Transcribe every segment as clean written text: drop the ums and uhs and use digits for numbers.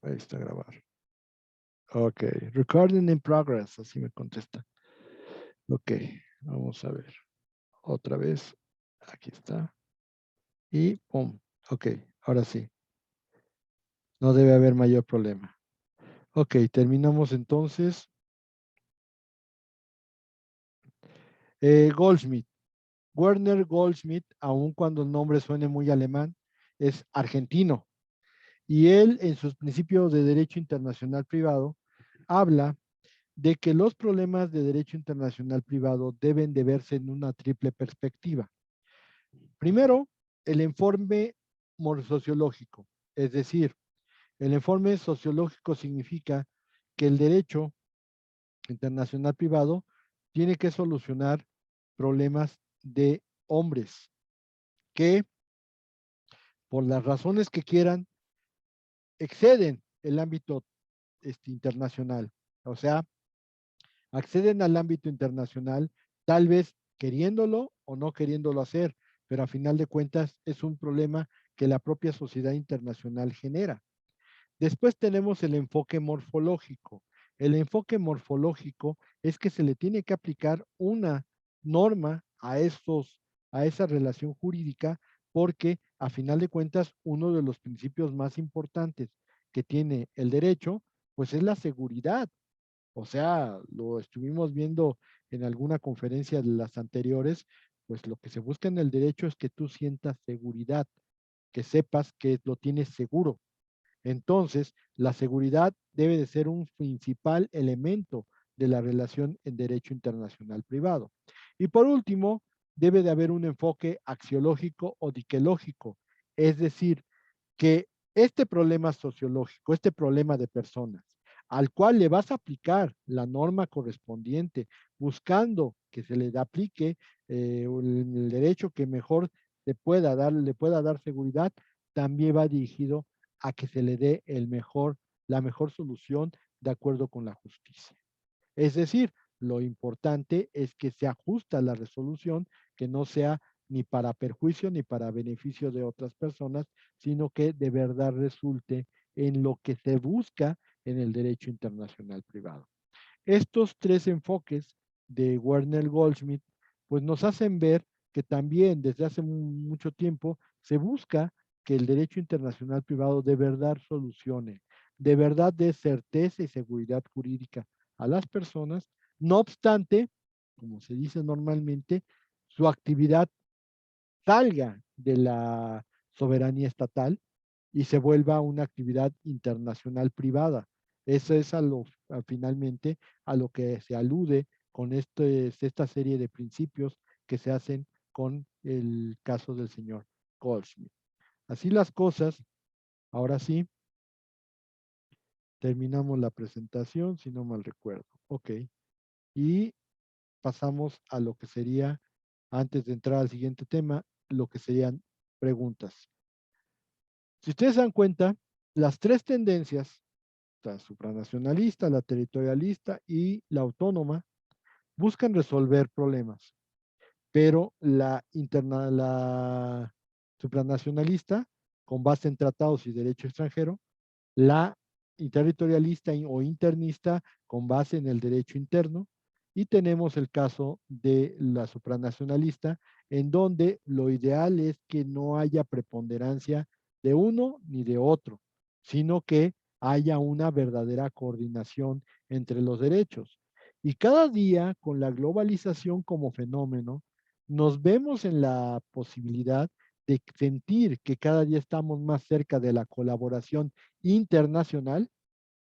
Ahí está grabar. Ok, recording in progress, así me contesta. Ok, vamos a ver. Otra vez, aquí está. Y pum. Ok, ahora sí. No debe haber mayor problema. Ok, terminamos entonces. Goldschmidt. Werner Goldschmidt, aun cuando el nombre suene muy alemán, es argentino. Y él, en sus principios de derecho internacional privado, habla de que los problemas de derecho internacional privado deben de verse en una triple perspectiva. Primero, el informe sociológico, es decir, el informe sociológico significa que el derecho internacional privado tiene que solucionar problemas de hombres que, por las razones que quieran, exceden el ámbito internacional. O sea, acceden al ámbito internacional, tal vez queriéndolo o no queriéndolo hacer, pero a final de cuentas es un problema que la propia sociedad internacional genera. Después tenemos el enfoque morfológico. El enfoque morfológico es que se le tiene que aplicar una norma a esa relación jurídica, porque a final de cuentas uno de los principios más importantes que tiene el derecho, pues es la seguridad. O sea, lo estuvimos viendo en alguna conferencia de las anteriores, pues lo que se busca en el derecho es que tú sientas seguridad, que sepas que lo tienes seguro. Entonces, la seguridad debe de ser un principal elemento de la relación en derecho internacional privado. Y por último, debe de haber un enfoque axiológico o diquelógico, es decir, que este problema sociológico, este problema de personas, al cual le vas a aplicar la norma correspondiente, buscando que se le aplique el derecho que mejor le pueda dar seguridad, también va dirigido a que se le dé la mejor solución de acuerdo con la justicia. Es decir, lo importante es que se ajusta la resolución, que no sea ni para perjuicio ni para beneficio de otras personas, sino que de verdad resulte en lo que se busca en el derecho internacional privado. Estos tres enfoques de Werner Goldschmidt, pues nos hacen ver que también desde hace mucho tiempo se busca que el derecho internacional privado de verdad solucione, de verdad dé certeza y seguridad jurídica a las personas, no obstante, como se dice normalmente, su actividad salga de la soberanía estatal y se vuelva una actividad internacional privada. Eso es finalmente a lo que se alude con esta serie de principios que se hacen con el caso del señor Goldschmidt. Así las cosas, ahora sí, terminamos la presentación, si no mal recuerdo. Ok. Y pasamos a lo que sería, antes de entrar al siguiente tema, lo que serían preguntas. Si ustedes se dan cuenta, las tres tendencias, la supranacionalista, la territorialista y la autónoma, buscan resolver problemas, pero la supranacionalista, con base en tratados y derecho extranjero, la territorialista o internista, con base en el derecho interno, y tenemos el caso de la supranacionalista, en donde lo ideal es que no haya preponderancia de uno ni de otro, sino que haya una verdadera coordinación entre los derechos. Y cada día, con la globalización como fenómeno, nos vemos en la posibilidad de sentir que cada día estamos más cerca de la colaboración internacional,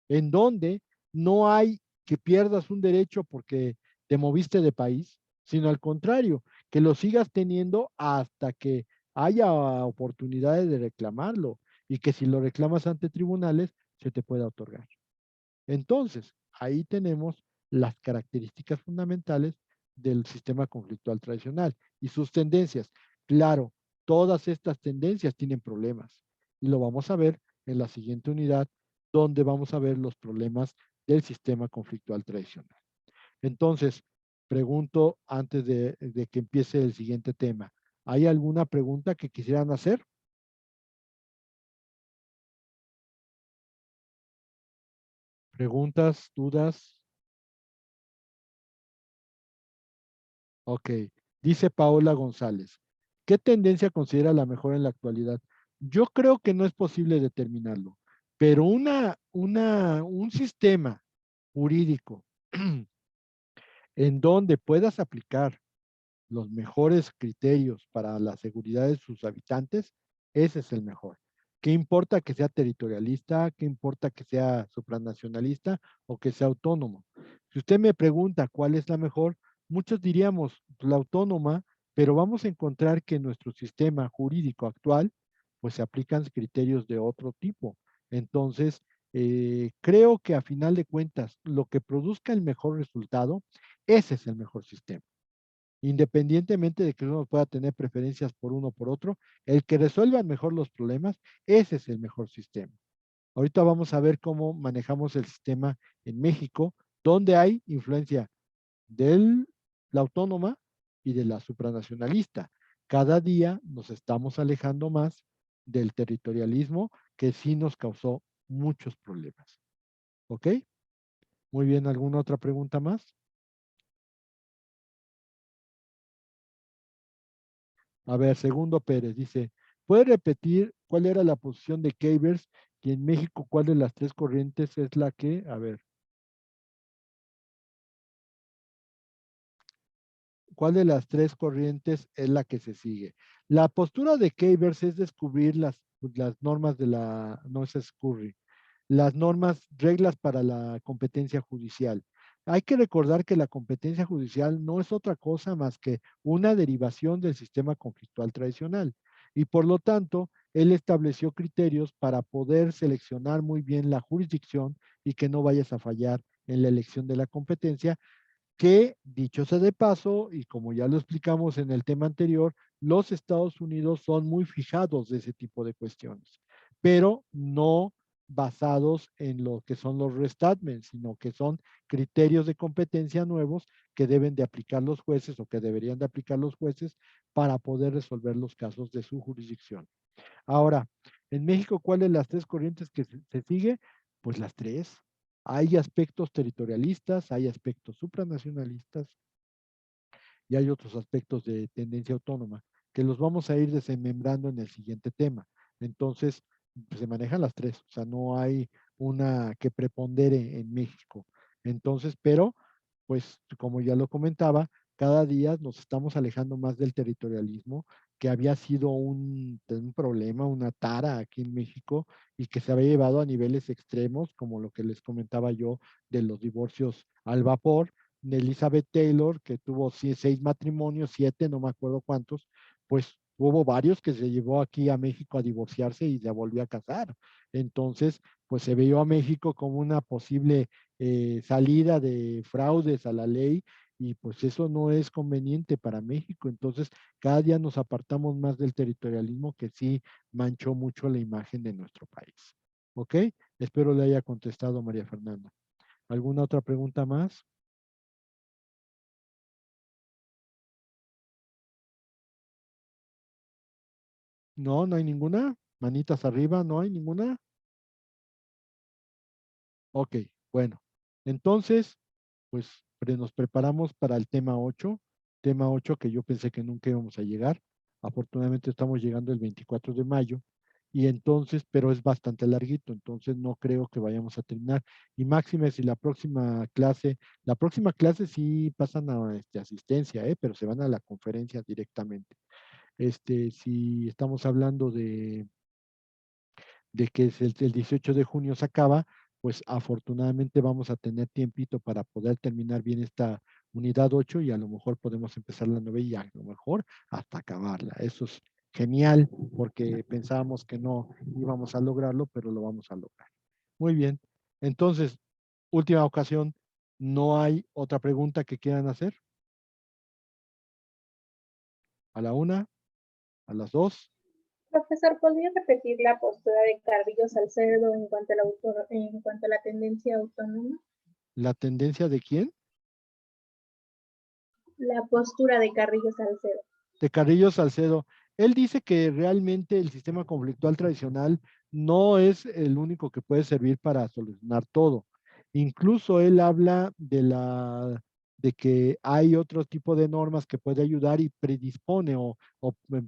en donde no hay que pierdas un derecho porque te moviste de país, sino al contrario, que lo sigas teniendo hasta que haya oportunidades de reclamarlo y que si lo reclamas ante tribunales se te pueda otorgar. Entonces, ahí tenemos las características fundamentales del sistema conflictual tradicional y sus tendencias. Claro, todas estas tendencias tienen problemas y lo vamos a ver en la siguiente unidad, donde vamos a ver los problemas del sistema conflictual tradicional. Entonces, pregunto antes de que empiece el siguiente tema, ¿hay alguna pregunta que quisieran hacer? ¿Preguntas, dudas? Ok. Dice Paola González. ¿Qué tendencia considera la mejor en la actualidad? Yo creo que no es posible determinarlo, pero un sistema jurídico en donde puedas aplicar los mejores criterios para la seguridad de sus habitantes, ese es el mejor. ¿Qué importa que sea territorialista? ¿Qué importa que sea supranacionalista o que sea autónomo? Si usted me pregunta cuál es la mejor, muchos diríamos la autónoma, pero vamos a encontrar que en nuestro sistema jurídico actual, pues se aplican criterios de otro tipo. Entonces, creo que a final de cuentas, lo que produzca el mejor resultado, ese es el mejor sistema. Independientemente de que uno pueda tener preferencias por uno o por otro, el que resuelva mejor los problemas, ese es el mejor sistema. Ahorita vamos a ver cómo manejamos el sistema en México, donde hay influencia de la autónoma y de la supranacionalista. Cada día nos estamos alejando más del territorialismo que sí nos causó muchos problemas. ¿Ok? Muy bien, ¿alguna otra pregunta más? A ver, Segundo Pérez dice, ¿puede repetir cuál era la posición de Keyers y en México cuál de las tres corrientes es la que, a ver, cuál de las tres corrientes es la que se sigue? La postura de Keyers es descubrir las normas de la, no es Scurry, las normas, reglas para la competencia judicial. Hay que recordar que la competencia judicial no es otra cosa más que una derivación del sistema conflictual tradicional y por lo tanto, él estableció criterios para poder seleccionar muy bien la jurisdicción y que no vayas a fallar en la elección de la competencia, que, dicho sea de paso, y como ya lo explicamos en el tema anterior, los Estados Unidos son muy fijados de ese tipo de cuestiones, pero no basados en lo que son los restatements, sino que son criterios de competencia nuevos que deben de aplicar los jueces o que deberían de aplicar los jueces para poder resolver los casos de su jurisdicción. Ahora, en México, ¿cuáles las tres corrientes que se sigue? Pues las tres. Hay aspectos territorialistas, hay aspectos supranacionalistas y hay otros aspectos de tendencia autónoma que los vamos a ir desmembrando en el siguiente tema. Entonces, pues, se manejan las tres, o sea, no hay una que prepondere en México. Entonces, pero, pues, como ya lo comentaba, cada día nos estamos alejando más del territorialismo, que había sido un problema, una tara aquí en México y que se había llevado a niveles extremos, como lo que les comentaba yo de los divorcios al vapor, de Elizabeth Taylor, que tuvo 6 matrimonios, 7, no me acuerdo cuántos, pues hubo varios que se llevó aquí a México a divorciarse y se volvió a casar. Entonces, pues se vio a México como una posible salida de fraudes a la ley y pues eso no es conveniente para México. Entonces, cada día nos apartamos más del territorialismo que sí manchó mucho la imagen de nuestro país. ¿Ok? Espero le haya contestado María Fernanda. ¿Alguna otra pregunta más? No, no hay ninguna. Manitas arriba, no hay ninguna. Ok, bueno. Entonces, pues nos preparamos para el tema 8 que yo pensé que nunca íbamos a llegar. Afortunadamente estamos llegando el 24 de mayo y entonces, pero es bastante larguito, entonces no creo que vayamos a terminar. Y máxime si la próxima clase sí pasan a asistencia, pero se van a la conferencia directamente. Si estamos hablando de que es el 18 de junio se acaba, pues afortunadamente vamos a tener tiempito para poder terminar bien esta unidad 8 y a lo mejor podemos empezar la 9 y a lo mejor hasta acabarla. Eso es genial porque pensábamos que no íbamos a lograrlo, pero lo vamos a lograr. Muy bien. Entonces, última ocasión, ¿no hay otra pregunta que quieran hacer? A la una, a las dos, Profesor, ¿podría repetir la postura de Carrillo Salcedo en cuanto a la tendencia autónoma? ¿la tendencia de quién? La postura de Carrillo Salcedo. De Carrillo Salcedo. Él dice que realmente el sistema conflictual tradicional no es el único que puede servir para solucionar todo. Incluso él habla de que hay otro tipo de normas que puede ayudar y predispone o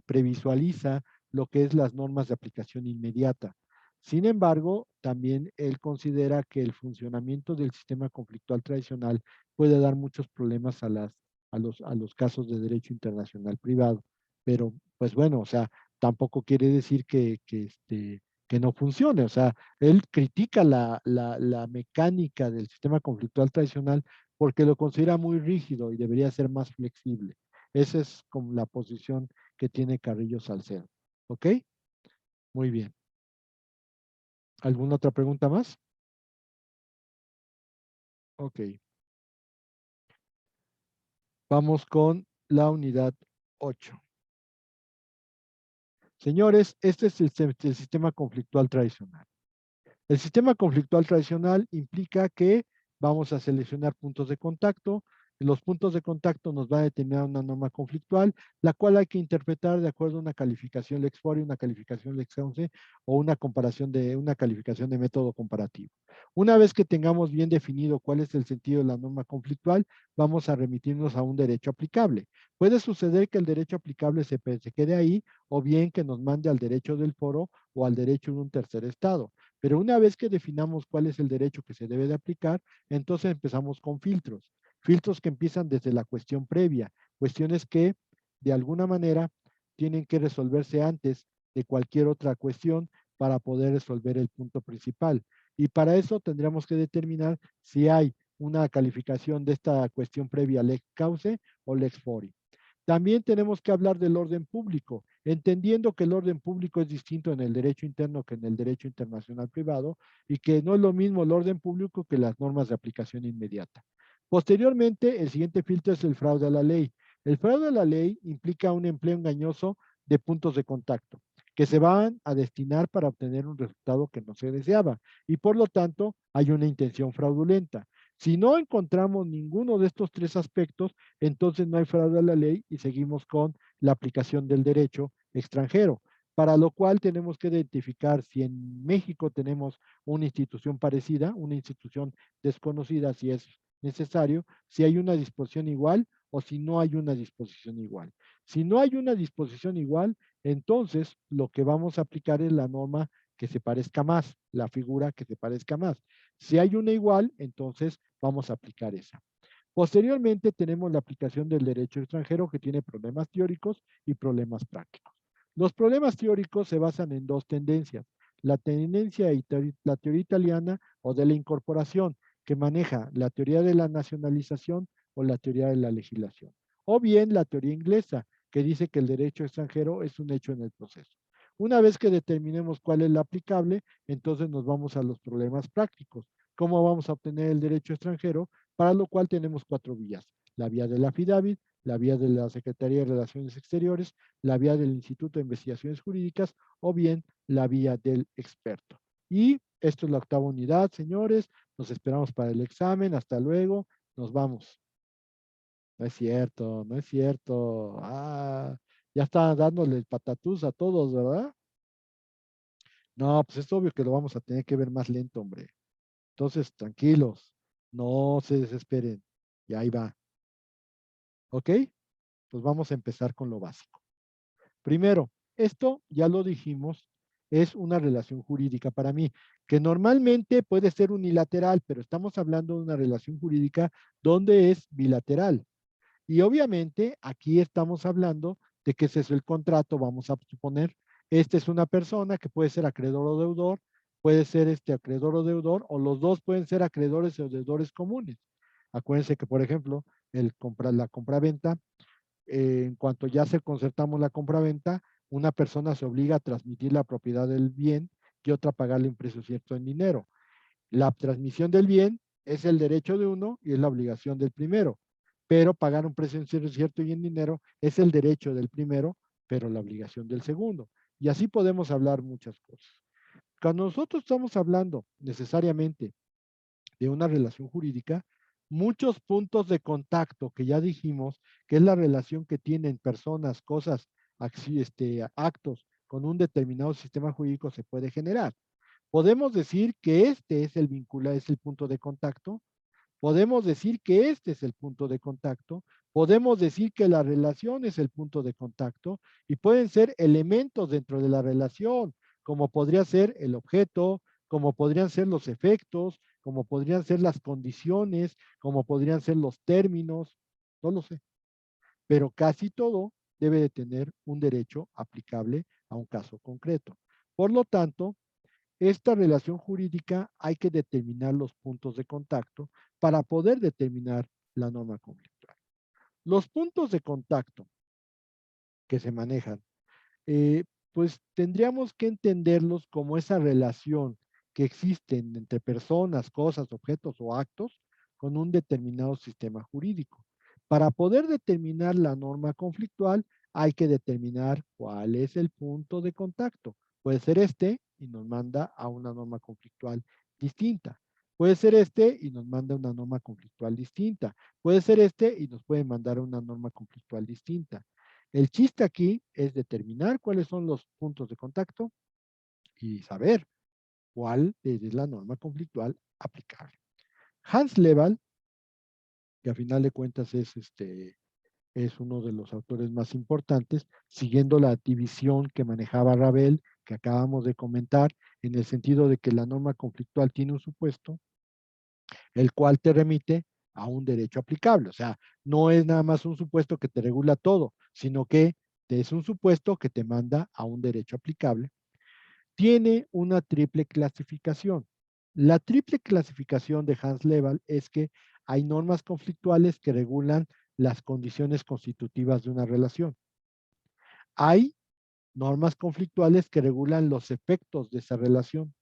previsualiza lo que es las normas de aplicación inmediata. Sin embargo, también él considera que el funcionamiento del sistema conflictual tradicional puede dar muchos problemas a los casos de derecho internacional privado. Pero, pues bueno, o sea, tampoco quiere decir que no funcione. O sea, él critica la mecánica del sistema conflictual tradicional porque lo considera muy rígido y debería ser más flexible. Esa es como la posición que tiene Carrillo Salcedo. ¿Ok? Muy bien. ¿Alguna otra pregunta más? Ok. Vamos con la unidad 8. Señores, este es el sistema conflictual tradicional. El sistema conflictual tradicional implica que vamos a seleccionar puntos de contacto. Los puntos de contacto nos va a determinar una norma conflictual, la cual hay que interpretar de acuerdo a una calificación Lex Fori, una calificación Lex 11 o una comparación de una calificación de método comparativo. Una vez que tengamos bien definido cuál es el sentido de la norma conflictual, vamos a remitirnos a un derecho aplicable. Puede suceder que el derecho aplicable se quede ahí o bien que nos mande al derecho del foro o al derecho de un tercer estado. Pero una vez que definamos cuál es el derecho que se debe de aplicar, entonces empezamos con filtros. Filtros que empiezan desde la cuestión previa, cuestiones que de alguna manera tienen que resolverse antes de cualquier otra cuestión para poder resolver el punto principal. Y para eso tendríamos que determinar si hay una calificación de esta cuestión previa lex causa o lex fori. También tenemos que hablar del orden público, entendiendo que el orden público es distinto en el derecho interno que en el derecho internacional privado y que no es lo mismo el orden público que las normas de aplicación inmediata. Posteriormente, el siguiente filtro es el fraude a la ley. El fraude a la ley implica un empleo engañoso de puntos de contacto que se van a destinar para obtener un resultado que no se deseaba y por lo tanto hay una intención fraudulenta. Si no encontramos ninguno de estos tres aspectos, entonces no hay fraude a la ley y seguimos con la aplicación del derecho extranjero, para lo cual tenemos que identificar si en México tenemos una institución parecida, una institución desconocida si es necesario, si hay una disposición igual o si no hay una disposición igual. Si no hay una disposición igual, entonces lo que vamos a aplicar es la norma que se parezca más, la figura que se parezca más. Si hay una igual, entonces vamos a aplicar esa. Posteriormente tenemos la aplicación del derecho extranjero que tiene problemas teóricos y problemas prácticos. Los problemas teóricos se basan en dos tendencias. La tendencia, la teoría italiana o de la incorporación, que maneja la teoría de la nacionalización o la teoría de la legislación. O bien la teoría inglesa, que dice que el derecho extranjero es un hecho en el proceso. Una vez que determinemos cuál es la aplicable, entonces nos vamos a los problemas prácticos. ¿Cómo vamos a obtener el derecho extranjero? Para lo cual tenemos cuatro vías. La vía de la affidavit, la vía de la Secretaría de Relaciones Exteriores, la vía del Instituto de Investigaciones Jurídicas o bien la vía del experto. Y esto es la octava unidad, señores. Nos esperamos para el examen. Hasta luego. Nos vamos. No es cierto, no es cierto. Ah, ya está dándole el patatús a todos, ¿verdad? No, pues es obvio que lo vamos a tener que ver más lento, hombre. Entonces, tranquilos, no se desesperen. Y ahí va. ¿Ok? Pues vamos a empezar con lo básico. Primero, esto ya lo dijimos, es una relación jurídica para mí, que normalmente puede ser unilateral, pero estamos hablando de una relación jurídica donde es bilateral. Y obviamente aquí estamos hablando de que ese es el contrato, vamos a suponer, este es una persona que puede ser acreedor o deudor, puede ser este acreedor o deudor, o los dos pueden ser acreedores o deudores comunes. Acuérdense que, por ejemplo, la compraventa, en cuanto ya se concertamos la compraventa, una persona se obliga a transmitir la propiedad del bien y otra a pagarle un precio cierto en dinero. La transmisión del bien es el derecho de uno y es la obligación del primero, pero pagar un precio cierto y en dinero es el derecho del primero, pero la obligación del segundo. Y así podemos hablar muchas cosas. Cuando nosotros estamos hablando necesariamente de una relación jurídica, muchos puntos de contacto que ya dijimos, que es la relación que tienen personas, cosas, actos con un determinado sistema jurídico se puede generar. Podemos decir que este es el vincula, es el punto de contacto. Podemos decir que este es el punto de contacto. Podemos decir que la relación es el punto de contacto y pueden ser elementos dentro de la relación, como podría ser el objeto, como podrían ser los efectos, como podrían ser las condiciones, como podrían ser los términos, no lo sé. Pero casi todo debe de tener un derecho aplicable a un caso concreto. Por lo tanto, esta relación jurídica hay que determinar los puntos de contacto para poder determinar la norma conflictual. Los puntos de contacto que se manejan, eh, pues tendríamos que entenderlos como esa relación que existen entre personas, cosas, objetos o actos con un determinado sistema jurídico. Para poder determinar la norma conflictual, hay que determinar cuál es el punto de contacto. Puede ser este y nos manda a una norma conflictual distinta. Puede ser este y nos manda una norma conflictual distinta. Puede ser este y nos puede mandar una norma conflictual distinta. El chiste aquí es determinar cuáles son los puntos de contacto y saber cuál es la norma conflictual aplicable. Hans Levald, que a final de cuentas es uno de los autores más importantes, siguiendo la división que manejaba Ravel, que acabamos de comentar, en el sentido de que la norma conflictual tiene un supuesto, el cual te remite a un derecho aplicable. O sea, no es nada más un supuesto que te regula todo, sino que es un supuesto que te manda a un derecho aplicable. Tiene una triple clasificación. La triple clasificación de Hans Levald es que hay normas conflictuales que regulan las condiciones constitutivas de una relación. Hay normas conflictuales que regulan los efectos de esa relación.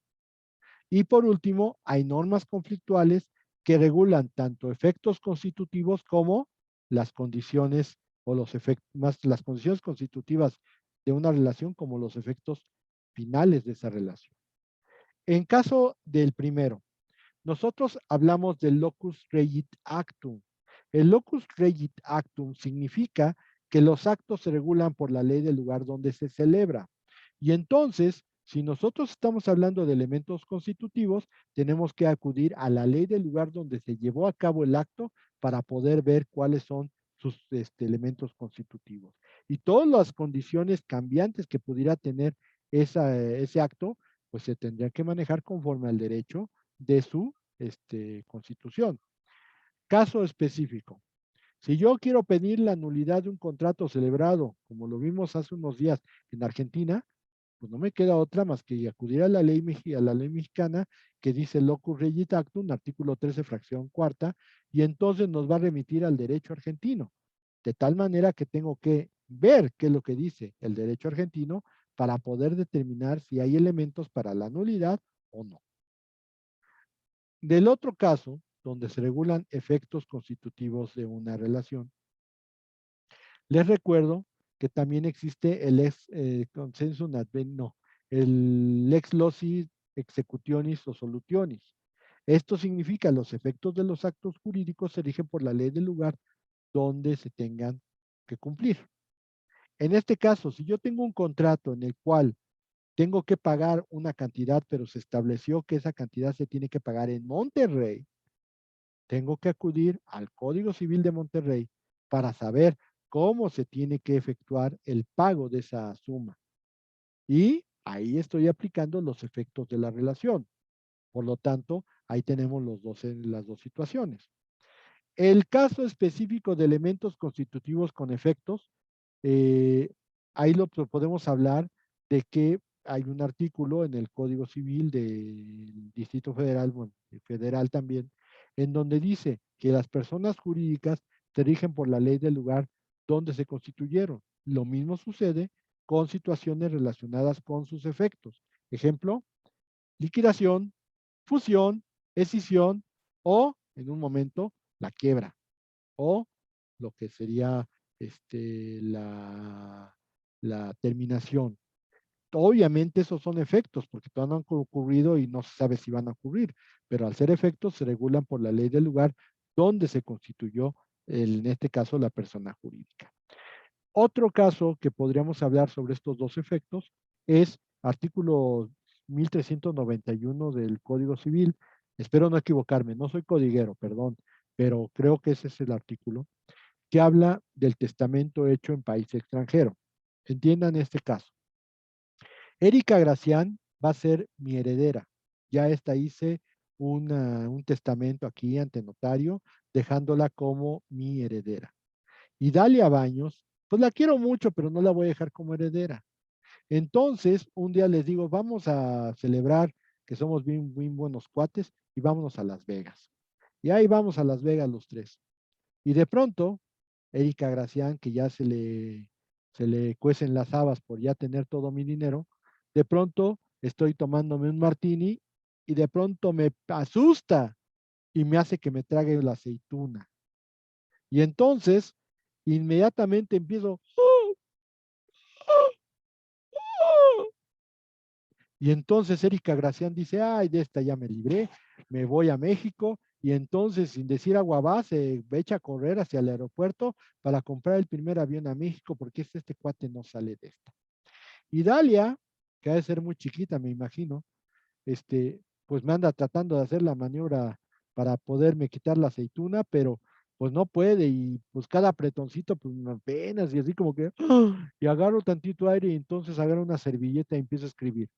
Y por último, hay normas conflictuales que regulan tanto efectos constitutivos como las condiciones o los efectos, más las condiciones constitutivas de una relación como los efectos finales de esa relación. En caso del primero, nosotros hablamos del locus regit actum. El locus regit actum significa que los actos se regulan por la ley del lugar donde se celebra. Y entonces, si nosotros estamos hablando de elementos constitutivos, tenemos que acudir a la ley del lugar donde se llevó a cabo el acto para poder ver cuáles son sus elementos constitutivos. Y todas las condiciones cambiantes que pudiera tener ese acto, pues se tendrían que manejar conforme al derecho de su constitución. Caso específico. Si yo quiero pedir la nulidad de un contrato celebrado, como lo vimos hace unos días en Argentina, pues no me queda otra más que acudir a la ley mexicana que dice locus regit actum, artículo 13, fracción cuarta, y entonces nos va a remitir al derecho argentino. De tal manera que tengo que ver qué es lo que dice el derecho argentino para poder determinar si hay elementos para la nulidad o no. Del otro caso, donde se regulan efectos constitutivos de una relación, les recuerdo que también existe el ex consensus no, el ex loci executionis o solutionis. Esto significa los efectos de los actos jurídicos se rigen por la ley del lugar donde se tengan que cumplir. En este caso, si yo tengo un contrato en el cual tengo que pagar una cantidad, pero se estableció que esa cantidad se tiene que pagar en Monterrey, tengo que acudir al Código Civil de Monterrey para saber cómo se tiene que efectuar el pago de esa suma. Y ahí estoy aplicando los efectos de la relación. Por lo tanto, ahí tenemos las dos situaciones. El caso específico de elementos constitutivos con efectos, eh, ahí lo podemos hablar de que hay un artículo en el Código Civil del Distrito Federal, bueno, federal también, en donde dice que las personas jurídicas se rigen por la ley del lugar donde se constituyeron. Lo mismo sucede con situaciones relacionadas con sus efectos. Ejemplo, liquidación, fusión, escisión o, en un momento, la quiebra o lo que sería la terminación. Obviamente esos son efectos porque todavía no han ocurrido y no se sabe si van a ocurrir, pero al ser efectos se regulan por la ley del lugar donde se constituyó, en este caso, la persona jurídica. Otro caso que podríamos hablar sobre estos dos efectos es artículo 1391 del Código Civil. Espero no equivocarme, no soy codiguero, perdón, pero creo que ese es el artículo que habla del testamento hecho en país extranjero. Entiendan este caso. Erika Gracián va a ser mi heredera. Ya esta hice un testamento aquí ante notario, dejándola como mi heredera. Y Dalia Baños, pues la quiero mucho, pero no la voy a dejar como heredera. Entonces, un día les digo, vamos a celebrar que somos bien, bien buenos cuates y vámonos a Las Vegas. Y ahí vamos a Las Vegas los tres. Y de pronto, Erika Gracián, que ya se le cuecen las habas por ya tener todo mi dinero, de pronto estoy tomándome un martini y de pronto me asusta y me hace que me trague la aceituna. Y entonces, inmediatamente empiezo, y entonces Erika Gracián dice, ay, de esta ya me libré, me voy a México, y entonces, sin decir aguabá, se echa a correr hacia el aeropuerto para comprar el primer avión a México, porque este cuate no sale de esta. Y Dalia, que ha de ser muy chiquita, me imagino, pues me anda tratando de hacer la maniobra para poderme quitar la aceituna, pero pues no puede, y pues cada apretoncito, pues apenas, y así como que, y agarro tantito aire, y entonces agarro una servilleta y empiezo a escribir.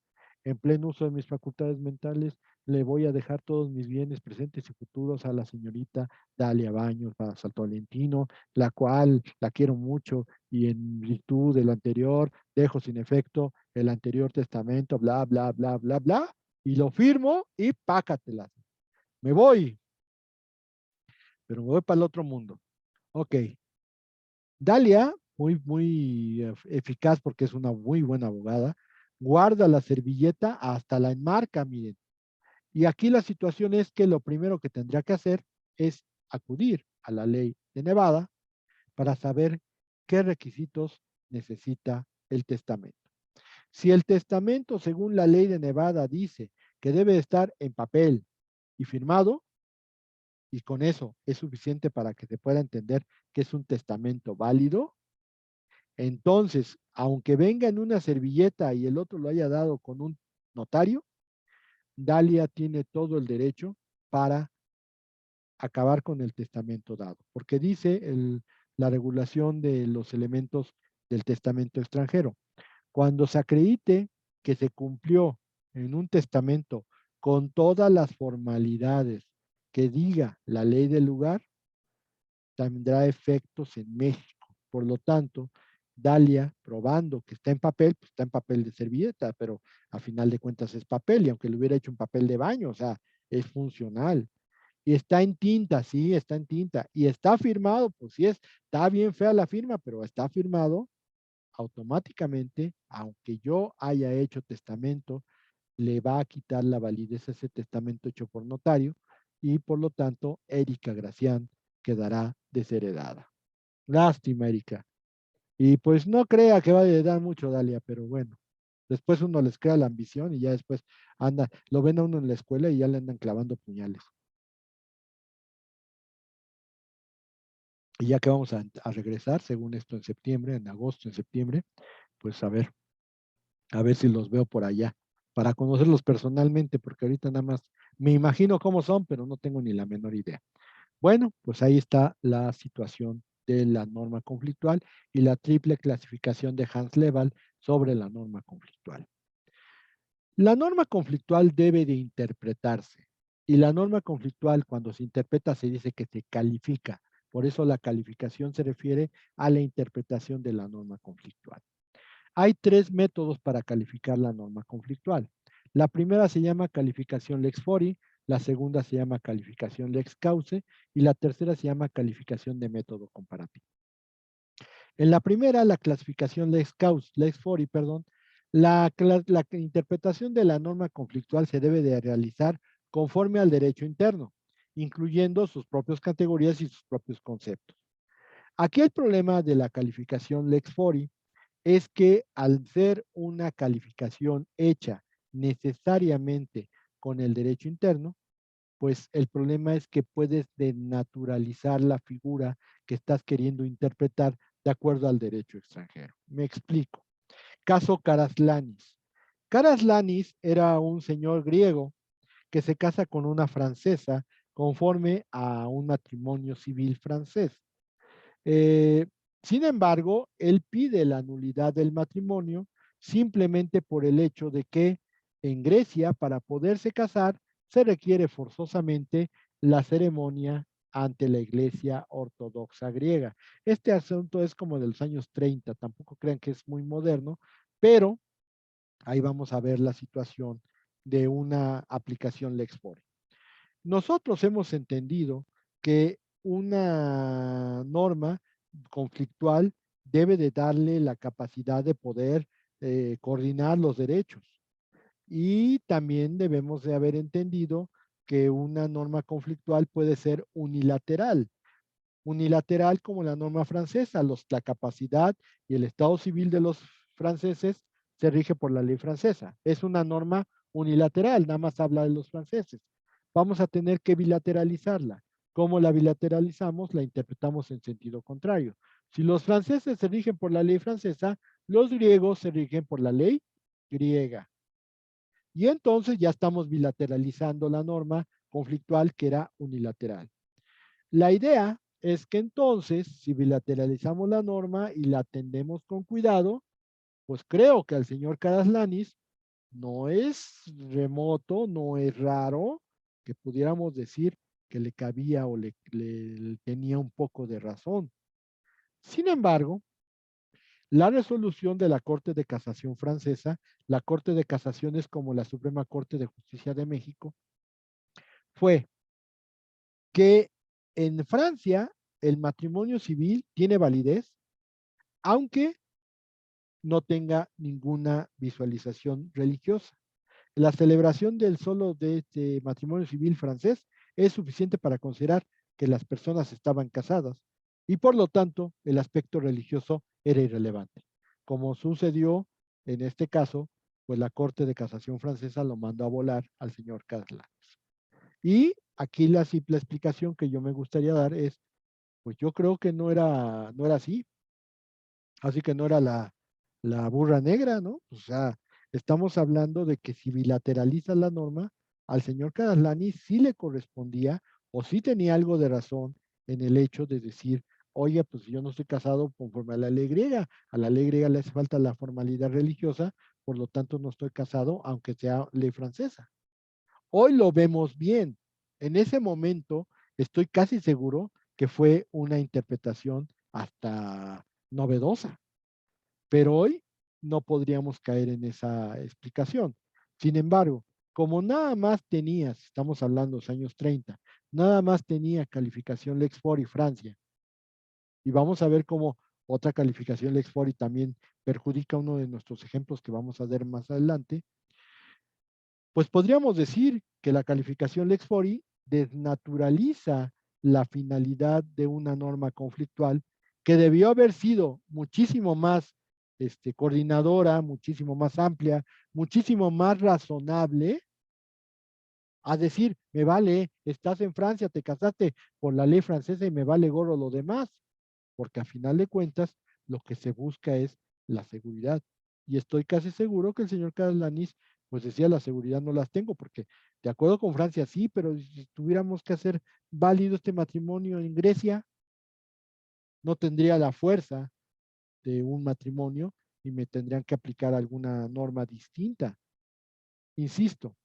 En pleno uso de mis facultades mentales, le voy a dejar todos mis bienes presentes y futuros a la señorita Dalia Baños para Salto Valentino, la cual la quiero mucho y en virtud de lo anterior, dejo sin efecto el anterior testamento, bla, bla, bla, bla, bla, y lo firmo y pácatelas. Me voy, pero me voy para el otro mundo. Ok. Dalia, muy, muy eficaz porque es una muy buena abogada, guarda la servilleta hasta la enmarca, miren. Y aquí la situación es que lo primero que tendría que hacer es acudir a la ley de Nevada para saber qué requisitos necesita el testamento. Si el testamento, según la ley de Nevada, dice que debe estar en papel y firmado, y con eso es suficiente para que se pueda entender que es un testamento válido, entonces, aunque venga en una servilleta y el otro lo haya dado con un notario, Dalia tiene todo el derecho para acabar con el testamento dado, porque dice la regulación de los elementos del testamento extranjero. Cuando se acredite que se cumplió en un testamento con todas las formalidades que diga la ley del lugar, tendrá efectos en México. Por lo tanto, Dalia, probando que está en papel, pues está en papel de servilleta, pero a final de cuentas es papel, y aunque le hubiera hecho un papel de baño, o sea, es funcional. Y está en tinta, sí, está en tinta. Y está firmado, pues sí, está bien fea la firma, pero está firmado automáticamente, aunque yo haya hecho testamento, le va a quitar la validez a ese testamento hecho por notario y por lo tanto Erika Gracián quedará desheredada. Lástima, Erika. Y pues no crea que va a heredar mucho, Dalia, pero bueno, después uno les crea la ambición y ya después lo ven a uno en la escuela y ya le andan clavando puñales. Y ya que vamos a regresar, según esto en septiembre, en agosto, en septiembre, pues a ver si los veo por allá, para conocerlos personalmente, porque ahorita nada más me imagino cómo son, pero no tengo ni la menor idea. Bueno, pues ahí está la situación de la norma conflictual y la triple clasificación de Hans Leval sobre la norma conflictual. La norma conflictual debe de interpretarse y la norma conflictual cuando se interpreta se dice que se califica. Por eso la calificación se refiere a la interpretación de la norma conflictual. Hay tres métodos para calificar la norma conflictual. La primera se llama calificación lex fori, la segunda se llama calificación lex cause y la tercera se llama calificación de método comparativo. En la primera, la clasificación lex fori, perdón, la interpretación de la norma conflictual se debe de realizar conforme al derecho interno, incluyendo sus propias categorías y sus propios conceptos. Aquí el problema de la calificación lex fori es que al ser una calificación hecha necesariamente con el derecho interno, pues el problema es que puedes denaturalizar la figura que estás queriendo interpretar de acuerdo al derecho extranjero. Me explico. Caso Caraslanis. Karaslanis era un señor griego que se casa con una francesa conforme a un matrimonio civil francés. Eh, Sin embargo, él pide la nulidad del matrimonio simplemente por el hecho de que en Grecia, para poderse casar, se requiere forzosamente la ceremonia ante la Iglesia Ortodoxa griega. Este asunto es como de los años 30, tampoco crean que es muy moderno, pero ahí vamos a ver la situación de una aplicación Lexport. Nosotros hemos entendido que una norma conflictual debe de darle la capacidad de poder coordinar los derechos. Y también debemos de haber entendido que una norma conflictual puede ser unilateral. Unilateral como la norma francesa, la capacidad y el estado civil de los franceses se rige por la ley francesa. Es una norma unilateral, nada más habla de los franceses. Vamos a tener que bilateralizarla. ¿Cómo la bilateralizamos? La interpretamos en sentido contrario. Si los franceses se rigen por la ley francesa, los griegos se rigen por la ley griega. Y entonces ya estamos bilateralizando la norma conflictual que era unilateral. La idea es que entonces, si bilateralizamos la norma y la atendemos con cuidado, pues creo que al señor Karaslanis no es remoto, no es raro que pudiéramos decir que le cabía o le tenía un poco de razón. Sin embargo, la resolución de la Corte de Casación francesa, la Corte de Casación es como la Suprema Corte de Justicia de México, fue que en Francia el matrimonio civil tiene validez, aunque no tenga ninguna visualización religiosa. La celebración del solo de este matrimonio civil francés es suficiente para considerar que las personas estaban casadas y por lo tanto el aspecto religioso era irrelevante. Como sucedió en este caso, pues la Corte de Casación francesa lo mandó a volar al señor Casla. Y aquí la simple explicación que yo me gustaría dar es, pues yo creo que no era así, así que no era la burra negra, ¿no? O sea, estamos hablando de que si bilateraliza la norma, al señor Karaslani sí le correspondía o sí tenía algo de razón en el hecho de decir, oye, pues yo no estoy casado conforme a la ley griega le hace falta la formalidad religiosa, por lo tanto no estoy casado, aunque sea ley francesa. Hoy lo vemos bien. En ese momento estoy casi seguro que fue una interpretación hasta novedosa, pero hoy no podríamos caer en esa explicación. Sin embargo, como nada más tenías, estamos hablando de los años 30, nada más tenía calificación Lexport y Francia, y vamos a ver cómo otra calificación Lexport y también perjudica uno de nuestros ejemplos que vamos a ver más adelante, pues podríamos decir que la calificación Lex Fori desnaturaliza la finalidad de una norma conflictual que debió haber sido muchísimo más coordinadora, muchísimo más amplia, muchísimo más razonable, a decir, me vale, estás en Francia, te casaste por la ley francesa y me vale gorro lo demás, porque a final de cuentas lo que se busca es la seguridad. Y estoy casi seguro que el señor Caslanís pues decía la seguridad no las tengo, porque de acuerdo con Francia sí, pero si tuviéramos que hacer válido este matrimonio en Grecia, no tendría la fuerza de un matrimonio y me tendrían que aplicar alguna norma distinta. Insisto,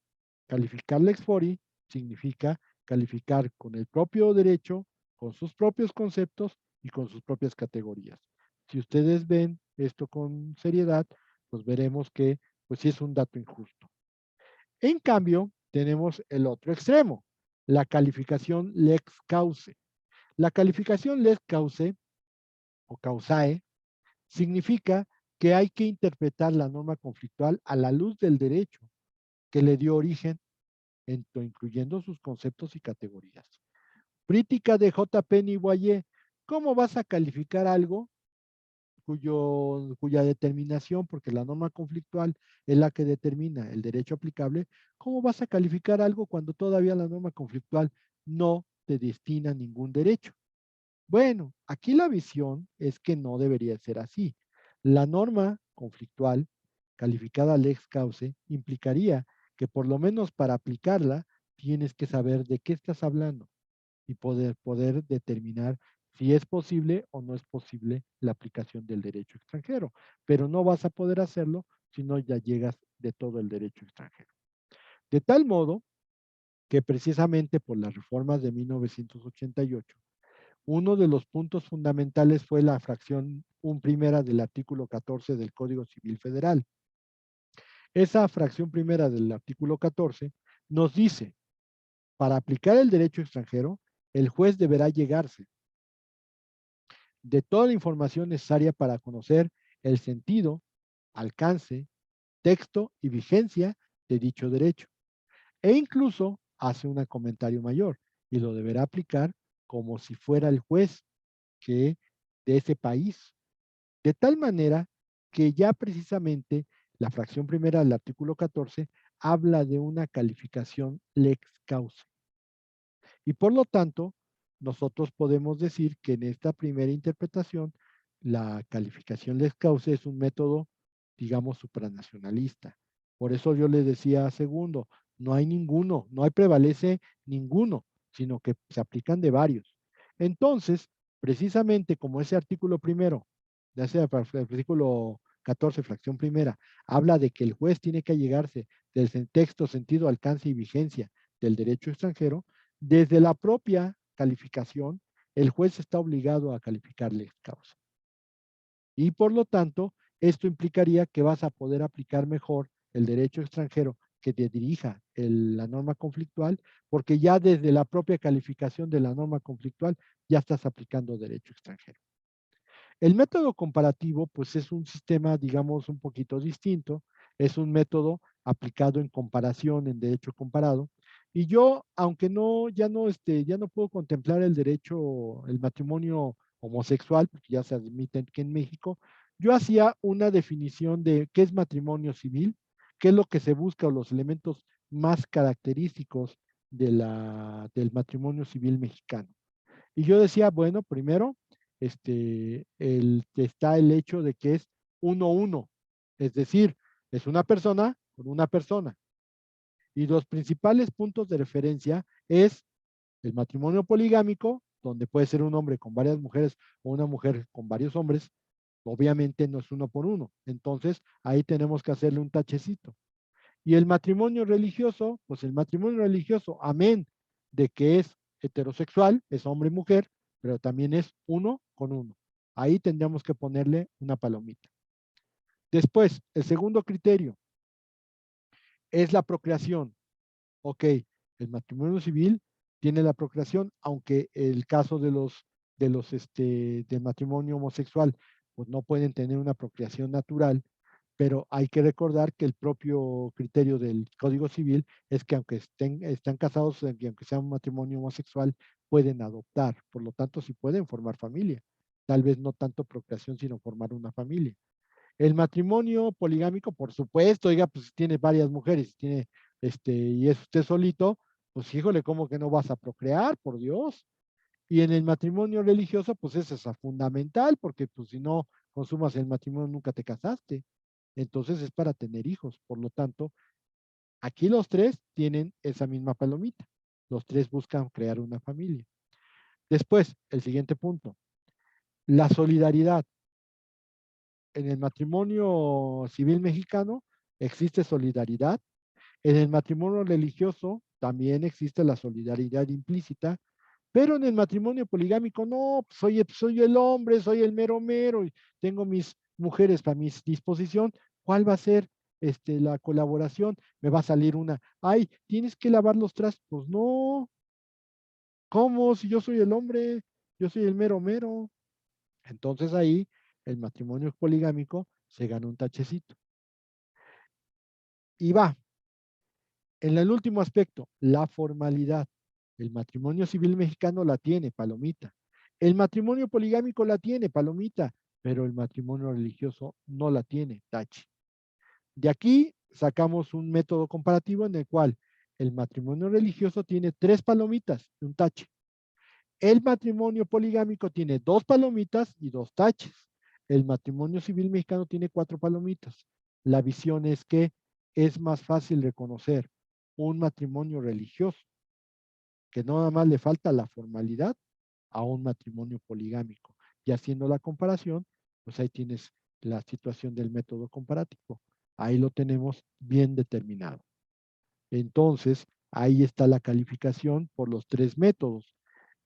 calificar Lex Fori significa calificar con el propio derecho, con sus propios conceptos y con sus propias categorías. Si ustedes ven esto con seriedad, pues veremos que pues sí es un dato injusto. En cambio, tenemos el otro extremo, la calificación Lex Cause. La calificación Lex Cause o Causae significa que hay que interpretar la norma conflictual a la luz del derecho que le dio origen, incluyendo sus conceptos y categorías. Crítica de J. Penny Boyer. ¿Cómo vas a calificar algo cuya determinación, porque la norma conflictual es la que determina el derecho aplicable? ¿Cómo vas a calificar algo cuando todavía la norma conflictual no te destina ningún derecho? Bueno, aquí la visión es que no debería ser así. La norma conflictual calificada lex causa, implicaría que por lo menos para aplicarla tienes que saber de qué estás hablando y poder determinar si es posible o no es posible la aplicación del derecho extranjero. Pero no vas a poder hacerlo si no ya llegas de todo el derecho extranjero. De tal modo que precisamente por las reformas de 1988, uno de los puntos fundamentales fue la fracción 1 del artículo 14 del Código Civil Federal. Esa fracción primera del artículo 14 nos dice, para aplicar el derecho extranjero, el juez deberá llegarse de toda la información necesaria para conocer el sentido, alcance, texto y vigencia de dicho derecho. E incluso hace un comentario mayor y lo deberá aplicar como si fuera el juez que de ese país. De tal manera que ya precisamente la fracción primera del artículo 14 habla de una calificación lex causa. Y por lo tanto, nosotros podemos decir que en esta primera interpretación, la calificación lex causa es un método, digamos, supranacionalista. Por eso yo le decía a segundo, no hay ninguno, no hay prevalece ninguno, sino que se aplican de varios. Entonces, precisamente como ese artículo primero, ya sea el artículo 14, fracción primera, habla de que el juez tiene que allegarse del texto, sentido, alcance y vigencia del derecho extranjero, desde la propia calificación, el juez está obligado a calificar lex causa. Y por lo tanto, esto implicaría que vas a poder aplicar mejor el derecho extranjero que te dirija la norma conflictual, porque ya desde la propia calificación de la norma conflictual ya estás aplicando derecho extranjero. El método comparativo, pues es un sistema, digamos, un poquito distinto. Es un método aplicado en comparación, en derecho comparado. Y yo, aunque no, ya no puedo contemplar el derecho, el matrimonio homosexual, porque ya se admite que en México, yo hacía una definición de qué es matrimonio civil, qué es lo que se busca o los elementos más característicos del matrimonio civil mexicano. Y yo decía, bueno, primero, está el hecho de que es 1-1, es decir, es una persona con una persona. Y los principales puntos de referencia es el matrimonio poligámico, donde puede ser un hombre con varias mujeres o una mujer con varios hombres, obviamente no es 1-1. Entonces, ahí tenemos que hacerle un tachecito. Y el matrimonio religioso, pues el matrimonio religioso, amén de que es heterosexual, es hombre y mujer, pero también es 1-1. Ahí tendríamos que ponerle una palomita. Después, el segundo criterio es la procreación. Ok, el matrimonio civil tiene la procreación, aunque el caso del matrimonio homosexual, pues no pueden tener una procreación natural, pero hay que recordar que el propio criterio del Código Civil es que aunque están casados y aunque sea un matrimonio homosexual, pueden adoptar, por lo tanto, sí pueden formar familia. Tal vez no tanto procreación, sino formar una familia. El matrimonio poligámico, por supuesto, oiga, pues si tiene varias mujeres, y es usted solito, pues híjole, ¿cómo que no vas a procrear? Por Dios. Y en el matrimonio religioso, pues eso es fundamental, porque pues si no consumas el matrimonio nunca te casaste. Entonces es para tener hijos. Por lo tanto, aquí los tres tienen esa misma palomita. Los tres buscan crear una familia. Después, el siguiente punto, la solidaridad. En el matrimonio civil mexicano existe solidaridad. En el matrimonio religioso también existe la solidaridad implícita, pero en el matrimonio poligámico no, soy el hombre, soy el mero mero y tengo mis mujeres para mi disposición. ¿Cuál va a ser la colaboración? Me va a salir una, ay, tienes que lavar los trastos. No, ¿cómo? Si yo soy el hombre, yo soy el mero mero. Entonces ahí el matrimonio poligámico se gana un tachecito. Y va, en el último aspecto, la formalidad. El matrimonio civil mexicano la tiene, palomita. El matrimonio poligámico la tiene, palomita, pero el matrimonio religioso no la tiene, tache. De aquí sacamos un método comparativo en el cual el matrimonio religioso tiene 3 palomitas y un tache. El matrimonio poligámico tiene 2 palomitas y 2 taches. El matrimonio civil mexicano tiene 4 palomitas. la visión es que es más fácil reconocer un matrimonio religioso, que no nada más le falta la formalidad, a un matrimonio poligámico. Y haciendo la comparación, pues ahí tienes la situación del método comparativo. Ahí lo tenemos bien determinado. Entonces, ahí está la calificación por los tres métodos.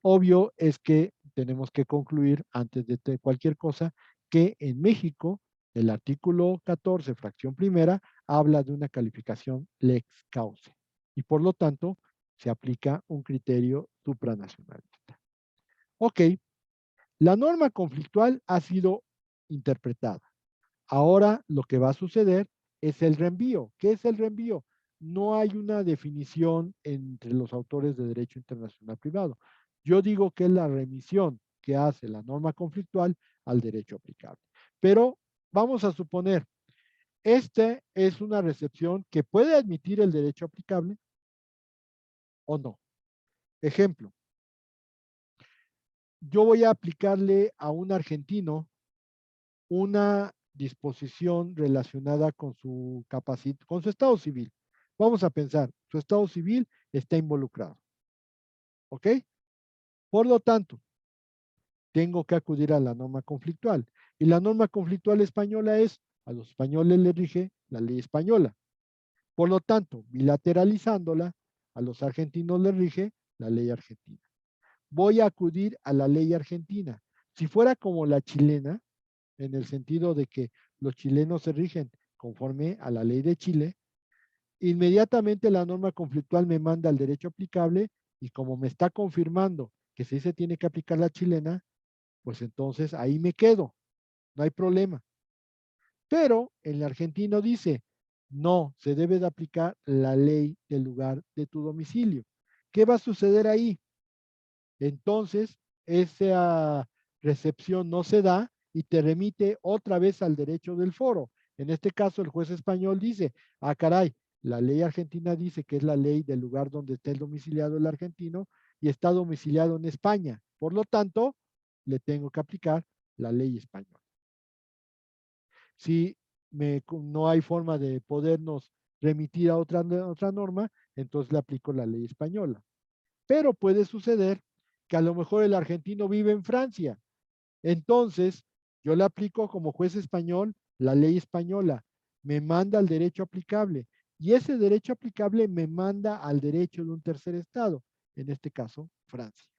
Obvio es que tenemos que concluir antes de cualquier cosa que en México el artículo 14, fracción primera, habla de una calificación lex causa y por lo tanto se aplica un criterio supranacionalista. Ok, la norma conflictual ha sido interpretada. Ahora lo que va a suceder es el reenvío. ¿Qué es el reenvío? No hay una definición entre los autores de derecho internacional privado. Yo digo que es la remisión que hace la norma conflictual al derecho aplicable. Pero vamos a suponer, esta es una recepción que puede admitir el derecho aplicable o no. Ejemplo, yo voy a aplicarle a un argentino una disposición relacionada con su capacidad, con su estado civil. Vamos a pensar, su estado civil está involucrado. ¿Ok? Por lo tanto, tengo que acudir a la norma conflictual. Y la norma conflictual española es, a los españoles les rige la ley española. Por lo tanto, bilateralizándola, a los argentinos les rige la ley argentina. Voy a acudir a la ley argentina. Si fuera como la chilena, en el sentido de que los chilenos se rigen conforme a la ley de Chile, inmediatamente la norma conflictual me manda al derecho aplicable y como me está confirmando que sí se tiene que aplicar la chilena, pues entonces ahí me quedo, no hay problema. Pero el argentino dice, no, se debe de aplicar la ley del lugar de tu domicilio. ¿Qué va a suceder ahí? Entonces, esa recepción no se da y te remite otra vez al derecho del foro. En este caso, el juez español dice, ah, caray, la ley argentina dice que es la ley del lugar donde está el domiciliado el argentino y está domiciliado en España. Por lo tanto, le tengo que aplicar la ley española. Si no hay forma de podernos remitir a otra norma, entonces le aplico la ley española. Pero puede suceder que a lo mejor el argentino vive en Francia. Entonces, yo le aplico como juez español la ley española, me manda al derecho aplicable y ese derecho aplicable me manda al derecho de un tercer estado, en este caso, Francia.